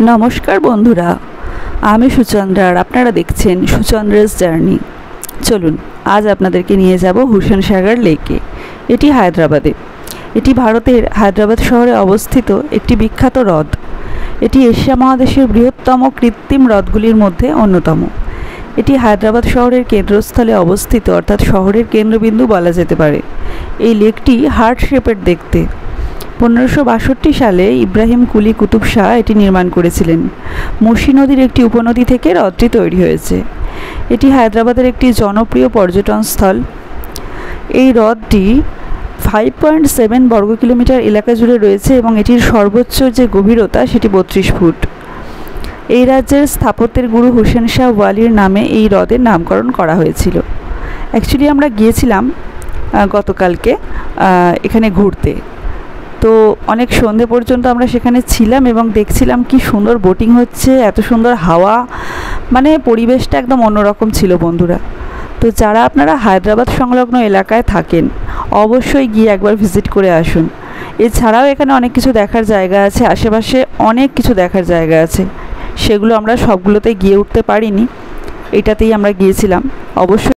নমস্কার বন্ধুরা, আমি সুচন্দ্রা আর আপনারা দেখছেন সুচন্দ্রাস জার্নি। চলুন আজ আপনাদেরকে নিয়ে যাব হুসেন সাগর লেকে। এটি হায়দ্রাবাদে। এটি ভারতের হায়দ্রাবাদ শহরে অবস্থিত একটি বিখ্যাত হ্রদ। এটি এশিয়া মহাদেশের বৃহত্তম কৃত্রিম হ্রদগুলির মধ্যে অন্যতম। এটি হায়দ্রাবাদ শহরের কেন্দ্রস্থলে অবস্থিত, অর্থাৎ শহরের কেন্দ্রবিন্দু বলা যেতে পারে। এই লেকটি হার্ট শেপের দেখতে। 1562 সালে ইব্রাহিম কুলি কুতুব শাহ এটি নির্মাণ করেছিলেন। মুসি নদীর একটি উপনদী থেকে হ্রদটি তৈরি হয়েছে। এটি হায়দ্রাবাদের একটি জনপ্রিয় পর্যটন স্থল। এই হ্রদটি 5.7 বর্গ কিলোমিটার এলাকা জুড়ে রয়েছে এবং এটির সর্বোচ্চ যে গভীরতা সেটি 32 ফুট। এই রাজ্যের স্থাপত্যের গুরু হুসেন শাহ ওয়ালির নামে এই হ্রদের নামকরণ করা হয়েছিল। অ্যাকচুয়ালি আমরা গিয়েছিলাম গতকালকে এখানে ঘুরতে। তো অনেক সন্ধে পর্যন্ত আমরা সেখানে ছিলাম এবং দেখছিলাম কি সুন্দর বোটিং হচ্ছে, এত সুন্দর হাওয়া, মানে পরিবেশটা একদম অন্যরকম ছিল বন্ধুরা। তো যারা আপনারা হায়দ্রাবাদ সংলগ্ন এলাকায় থাকেন অবশ্যই গিয়ে একবার ভিজিট করে আসুন। এছাড়াও এখানে অনেক কিছু দেখার জায়গা আছে, আশেপাশে অনেক কিছু দেখার জায়গা আছে, সেগুলো আমরা সবগুলোতে গিয়ে উঠতে পারিনি, এটাতেই আমরা গিয়েছিলাম। অবশ্যই